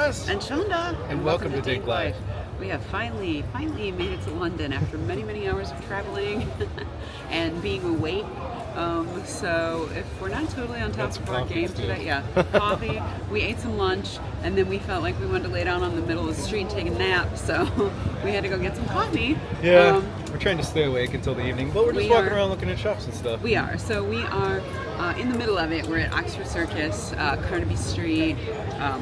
Jess. And Shonda. And welcome to DinkLife. We have finally made it to London after many hours of traveling and being awake. So if we're not totally on top of our game today, coffee. We ate some lunch, and then we felt like we wanted to lay down on the middle of the street and take a nap. So we had to go get some coffee. Yeah, we're trying to stay awake until the evening, but we're just walking around looking at shops and stuff. We are. So we are in the middle of it. We're at Oxford Circus, Carnby Street,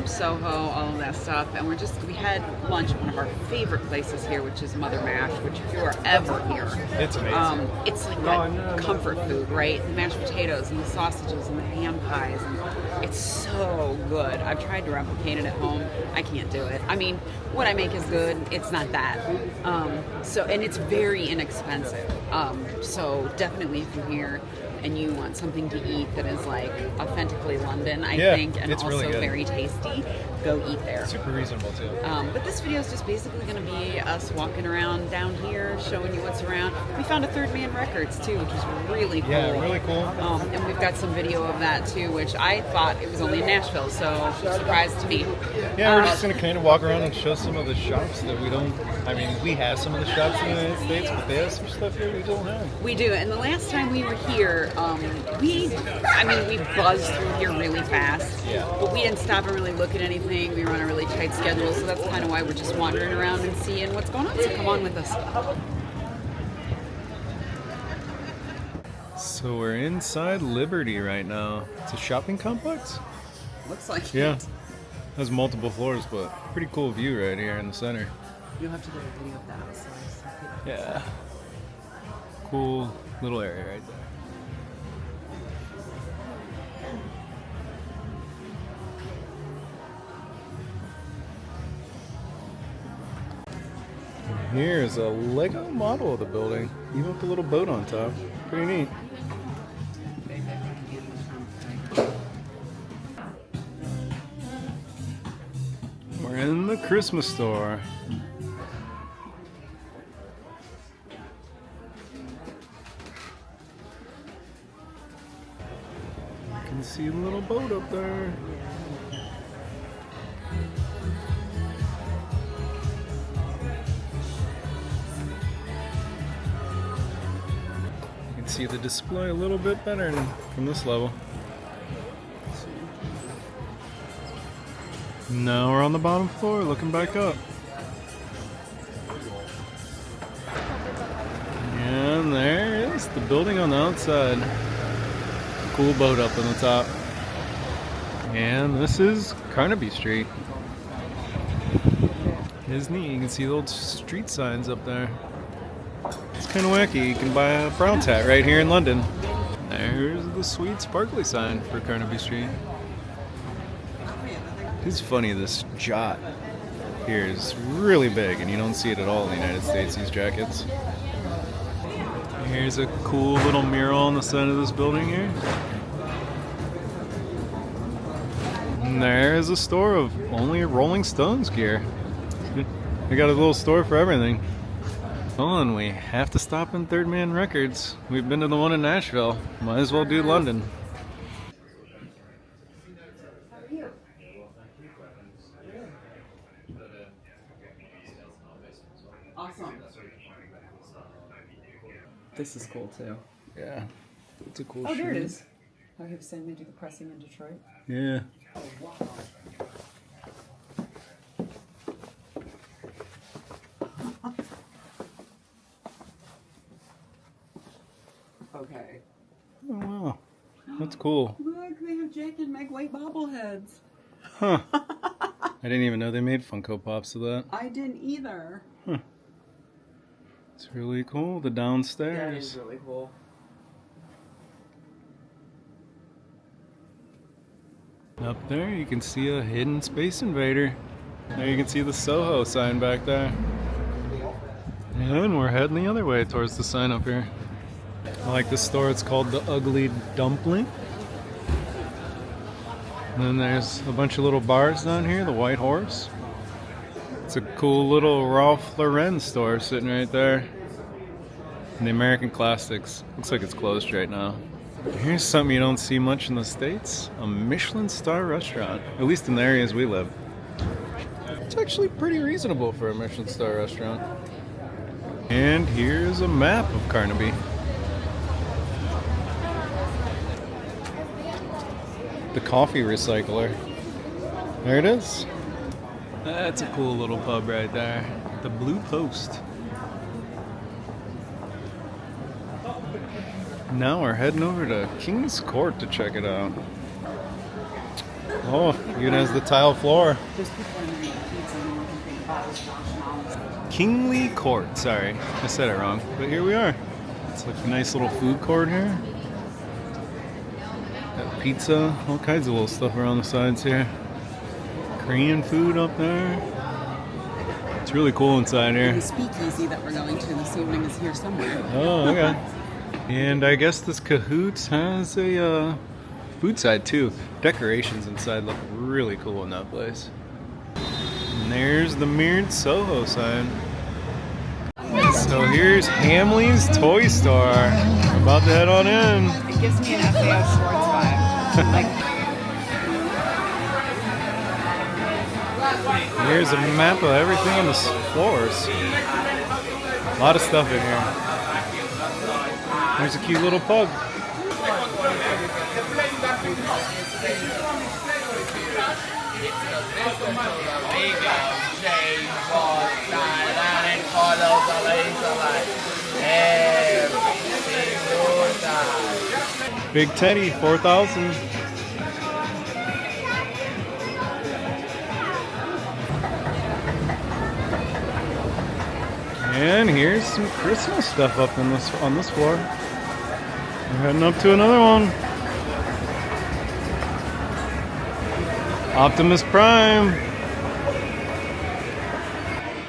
Soho, all of that stuff, and we had lunch at one of our favorite places here, which is Mother Mash. Which, if you are ever here, it's amazing. It's like that comfort food, right? The mashed potatoes and the sausages and the ham pies, and it's so good. I've tried to replicate it at home. I can't do it. I mean, what I make is good. It's not that. And it's very inexpensive. So definitely, if you're here and you want something to eat that is like authentically London, I think, and also really very tasty, go eat there. Super reasonable too. But this video is just basically going to be us walking around down here, showing you what's around. We found a Third Man Records too, which is really cool. Yeah, really cool. And we've got some video of that too, which I thought it was only in Nashville, so surprise to me. Yeah, we're just going to kind of walk around and show some of the shops that we don't. I mean, we have some of the shops in the United States, but they have some stuff here we don't have. We do, and the last time we were here, we buzzed through here really fast. Yeah. But we didn't stop and really look at anything. We were on a really tight schedule, so that's kind of why we're just wandering around and seeing what's going on. So come on with us. So we're inside Liberty right now. It's a shopping complex? Looks like Yeah. it. Has multiple floors, but pretty cool view right here in the center. You'll have to do a video of that outside. Yeah. Cool little area right there. Here's a Lego model of the building, even with the little boat on top. Pretty neat. We're in the Christmas store. You can see the little boat up there. See the display a little bit better from this level. Now we're on the bottom floor looking back up. And there is the building on the outside. Cool boat up on the top. And this is Carnby Street. Isn't neat? You can see the old street signs up there. It's kind of wacky. You can buy a Browns hat right here in London. There's the sweet sparkly sign for Carnaby Street. It's funny, this jot here is really big and you don't see it at all in the United States, these jackets. Here's a cool little mural on the side of this building here. And there's a store of only Rolling Stones gear. They got a little store for everything. Oh, and we have to stop in Third Man Records. We've been to the one in Nashville. Might as well do London. Awesome. This is cool too. Yeah, it's a cool Oh, there it shoe. is. Oh, he was saying they do the pressing in Detroit. Yeah. Oh, wow. Okay. Oh, wow. That's cool. Look, they have Jack and Meg White bobbleheads. Huh. I didn't even know they made Funko Pops of that. I didn't either. Huh. It's really cool. The downstairs. That is really cool. Up there you can see a hidden Space Invader. There you can see the Soho sign back there. And we're heading the other way towards the sign up here. I like this store. It's called The Ugly Dumpling. And then there's a bunch of little bars down here. The White Horse. It's a cool little Ralph Lauren store sitting right there. And the American Classics. Looks like it's closed right now. Here's something you don't see much in the States. A Michelin star restaurant. At least in the areas we live. It's actually pretty reasonable for a Michelin star restaurant. And here's a map of Carnaby. The coffee recycler. There it is. That's a cool little pub right there. The Blue Post. Now we're heading over to King's Court to check it out. Oh, even has the tile floor. Kingly Court, sorry, I said it wrong, but here we are. It's like a nice little food court here. Got pizza, all kinds of little stuff around the sides here. Korean food up there. It's really cool inside here. The speakeasy that we're going to this evening is here somewhere. Oh, okay. And I guess this Cahoots has a food side too. Decorations inside look really cool in that place. And there's the mirrored Soho sign. So here's Hamleys Toy Store. We're about to head on in. It gives me an FAO Schwartz vibe. Like, here's a map of everything on the floors. A lot of stuff in here. There's a cute little pug. Big Teddy, 4,000. And here's some Christmas stuff up on this floor. We're heading up to another one. Optimus Prime.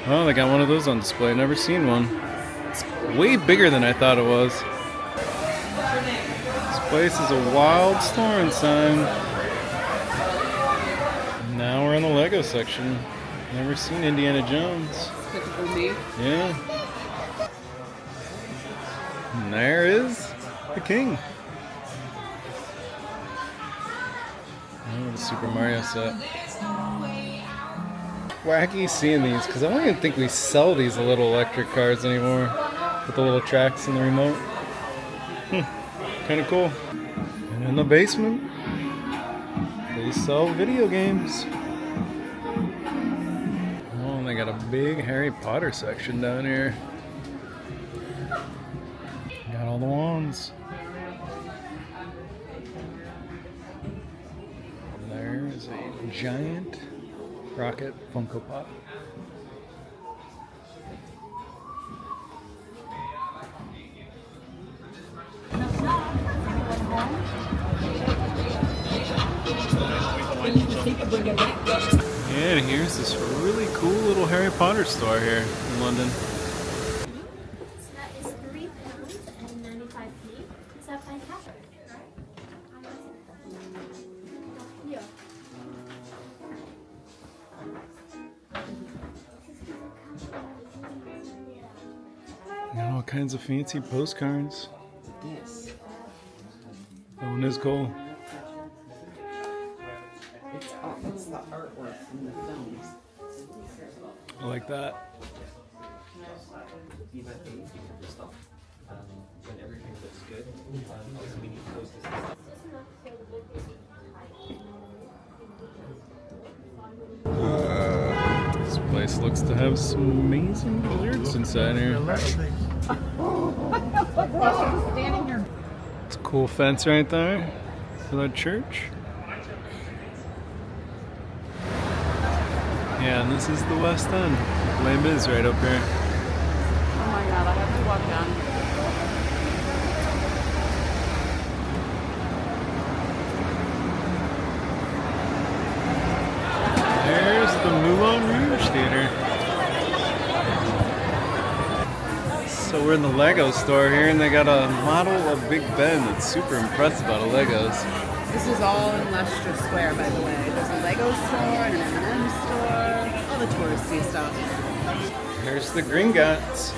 Oh, they got one of those on display. Never seen one. It's way bigger than I thought it was. This place is a wild store inside. Now we're in the Lego section. Never seen Indiana Jones. Yeah. And there is the king. Oh, the Super Mario set. Wacky seeing these, because I don't even think we sell these little electric cars anymore with the little tracks in the remote. Kind of cool. And in the basement, they sell video games. Oh, and they got a big Harry Potter section down here. Got all the wands. There's a giant rocket Funko Pop. And here's this really cool little Harry Potter store here in London. So that is £3 and 95p. Is that fantastic? Yeah. Got all kinds of fancy postcards. this. That one is cool. It's the artwork from the films. I like that. When everything looks good, also we need to close this. This place looks to have some amazing desserts inside here. Standing here. It's a cool fence right there for that church. Yeah, and this is the West End. Les Mis right up here. Oh my god, I have to walk down. There's the Moulin Rouge Theater. So we're in the Lego store here, and they got a model of Big Ben that's super impressive out of Legos. This is all in Leicester Square, by the way. There's a Lego store and an M&M store, all the touristy stuff. There's the Gringotts.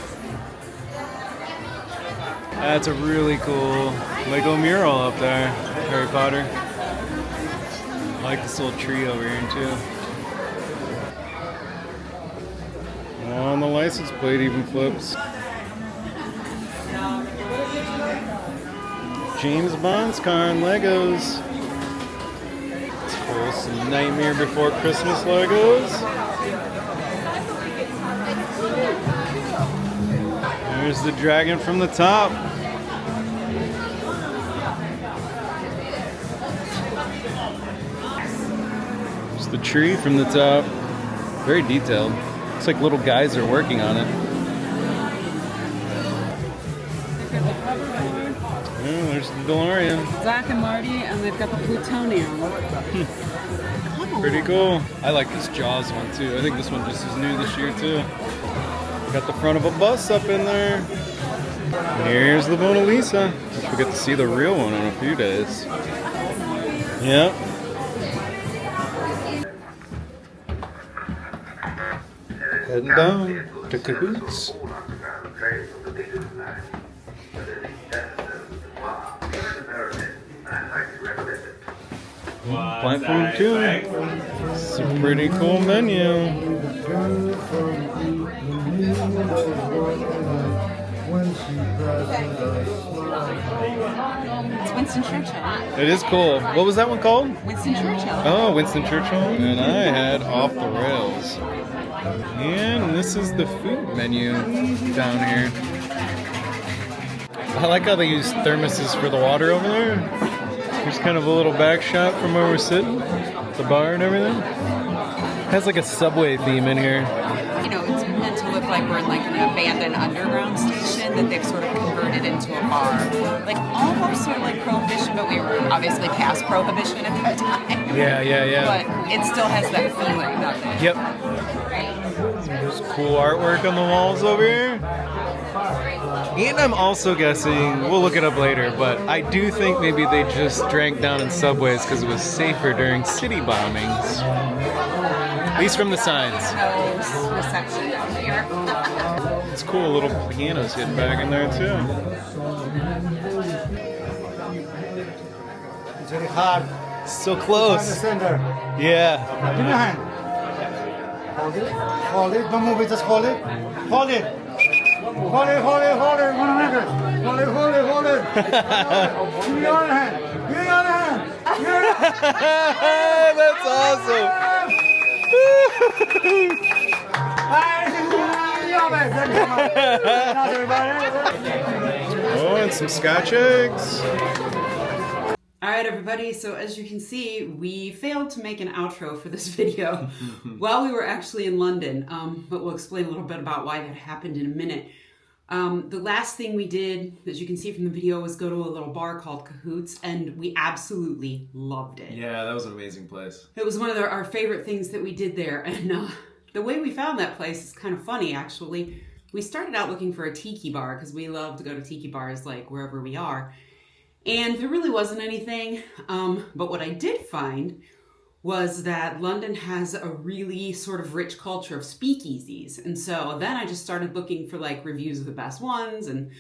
That's a really cool Lego mural up there, Harry Potter. I like this little tree over here too. Oh, and the license plate even flips. James Bond's car and Legos. Let's pull some Nightmare Before Christmas Legos. There's the dragon from the top. There's the tree from the top. Very detailed. Looks like little guys are working on it. Oh, there's the DeLorean. Zach and Marty, and they've got the plutonium. Pretty cool. I like this Jaws one too. I think this one just is new this year too. Got the front of a bus up in there. Here's the Mona Lisa. We get to see the real one in a few days. Yep. Heading down to Cahoots. Platform 2. It's a pretty cool menu. It's Winston Churchill. It is cool. What was that one called? Winston Churchill. Oh, Winston Churchill. And I had Off the Rails. And this is the food menu down here. I like how they use thermoses for the water over there. There's kind of a little back shot from where we're sitting, the bar and everything. It has like a subway theme in here. You know, it's meant to look like we're in like an abandoned underground station that they've sort of converted into a bar. Like almost sort of like Prohibition, but we were obviously past Prohibition at that time. Yeah. But it still has that feeling, doesn't it? Yep. There's cool artwork on the walls over here. And I'm also guessing, we'll look it up later, but I do think maybe they just drank down in subways because it was safer during city bombings. At least from the signs. No reception down here. It's cool, little pianos hidden back in there too. It's very hard. So close. Center. Yeah. Give me a hand. Hold it. Hold it. Don't move it. Just hold it. Hold it. Hold it. Hold it. Hold it. 1 minute. Hold it. Hold it. Hold it. Give me your hand. Give me your hand. That's awesome. Oh, and some Scotch eggs. All right, everybody. So as you can see, we failed to make an outro for this video while we were actually in London. But we'll explain a little bit about why that happened in a minute. The last thing we did, as you can see from the video, was go to a little bar called Cahoots, and we absolutely loved it. Yeah, that was an amazing place. It was one of our favorite things that we did there. And the way we found that place is kind of funny, actually. We started out looking for a tiki bar because we love to go to tiki bars like wherever we are. And there really wasn't anything. But what I did find was that London has a really sort of rich culture of speakeasies. And so then I just started looking for like reviews of the best ones and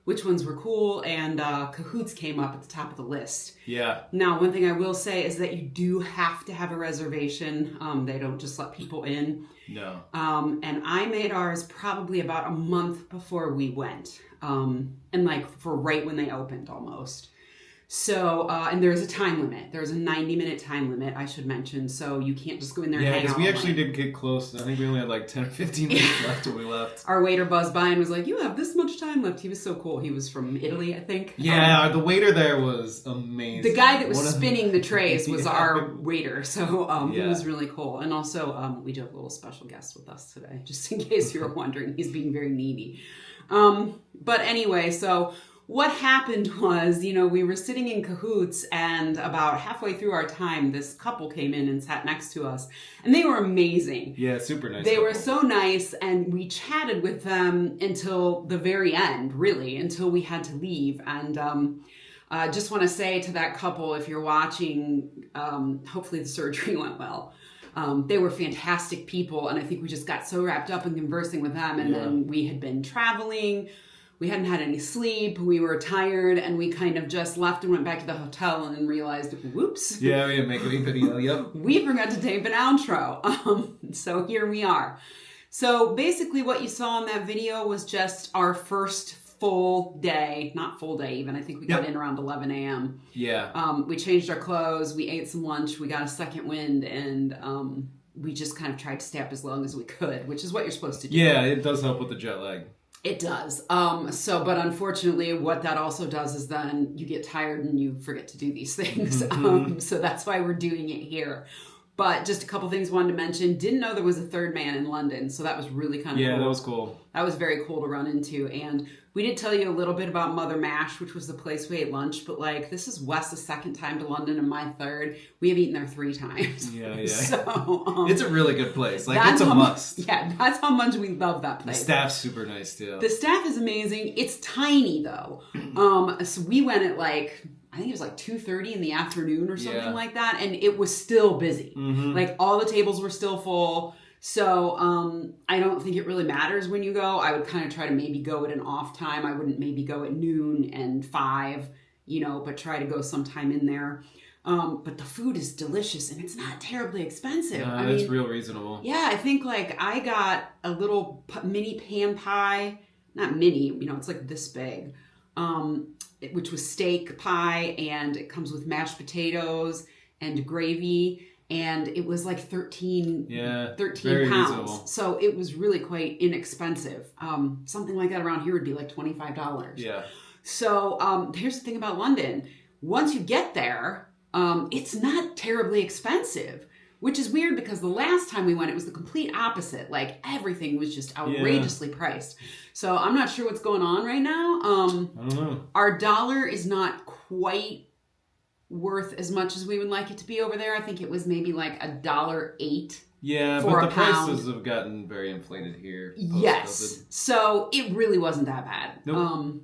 which ones were cool. And Cahoots came up at the top of the list. Yeah. Now, one thing I will say is that you do have to have a reservation. They don't just let people in. No. And I made ours probably about a month before we went. And like for right when they opened almost. So, and there's a time limit. There's a 90-minute time limit, I should mention. So you can't just go in there and hang out. Yeah, because we actually all night. did get close. I think we only had like 10 or 15 minutes left till we left. Our waiter buzzed by and was like, "You have this much time left." He was so cool. He was from Italy, I think. Yeah, the waiter there was amazing. The guy that was spinning the trays was our waiter. So he Yeah. was really cool. And also, we do have a little special guest with us today, just in case you were wondering. He's being very needy. But anyway, so what happened was, you know, we were sitting in Cahoots, and about halfway through our time, this couple came in and sat next to us, and they were amazing. Yeah, super nice. They couple. were so nice, and we chatted with them until the very end, really, until we had to leave. And I just want to say to that couple, if you're watching, hopefully the surgery went well. They were fantastic people, and I think we just got so wrapped up in conversing with them, and then we had been traveling. We hadn't had any sleep. We were tired, and we kind of just left and went back to the hotel and then realized, whoops. Yeah, we didn't make any video. Yep. We forgot to tape an outro. So here we are. So basically what you saw in that video was just our first full day, not full day even. I think we got in around 11 a.m. Yeah. We changed our clothes, we ate some lunch, we got a second wind, and we just kind of tried to stay up as long as we could, which is what you're supposed to do. Yeah, it does help with the jet lag. It does. But unfortunately, what that also does is then you get tired and you forget to do these things. So that's why we're doing it here. But just a couple things wanted to mention. Didn't know there was a third man in London, so that was really kind of cool. Yeah, that was cool. That was very cool to run into. And we did tell you a little bit about Mother Mash, which was the place we ate lunch. But like, this is Wes's second time to London and my third. We have eaten there 3 times. Yeah. So it's a really good place. Like, it's a must. Yeah, that's how much we love that place. The staff's super nice too. The staff is amazing. It's tiny though. So we went at like, I think it was like 2:30 in the afternoon or something like that, and it was still busy. Like all the tables were still full. So I don't think it really matters when you go. I would kind of try to maybe go at an off time. I wouldn't maybe go at noon and 5, but try to go sometime in there. But the food is delicious and it's not terribly expensive. I mean, it's real reasonable. Yeah, I think like I got a little mini pan pie, not mini, it's like this big, which was steak pie, and it comes with mashed potatoes and gravy. And it was like 13 pounds. Reasonable. So it was really quite inexpensive. Something like that around here would be like $25. Yeah. So here's the thing about London. Once you get there, it's not terribly expensive, which is weird because the last time we went, it was the complete opposite. Like everything was just outrageously priced. So I'm not sure what's going on right now. I don't know. Our dollar is not quite worth as much as we would like it to be over there. I think it was maybe like $1.08. Yeah, for but the a pound. prices have gotten very inflated here. Yes. So it really wasn't that bad. Nope.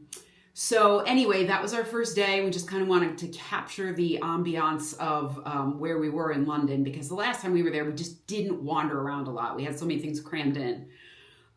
So anyway, that was our first day. We just kind of wanted to capture the ambiance of where we were in London, because the last time we were there, we just didn't wander around a lot. We had so many things crammed in.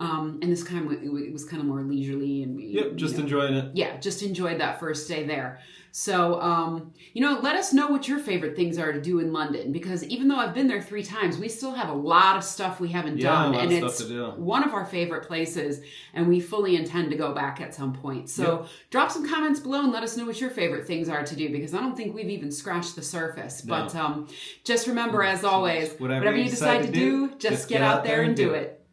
And this time it was kind of more leisurely, and we enjoying it. Yeah, just enjoyed that first day there. So, let us know what your favorite things are to do in London, because even though I've been there 3 times, we still have a lot of stuff we haven't done. And it's one of our favorite places, and we fully intend to go back at some point. So drop some comments below and let us know what your favorite things are to do, because I don't think we've even scratched the surface. No. But just remember, as always, whatever you decide to do, just get out there and do it.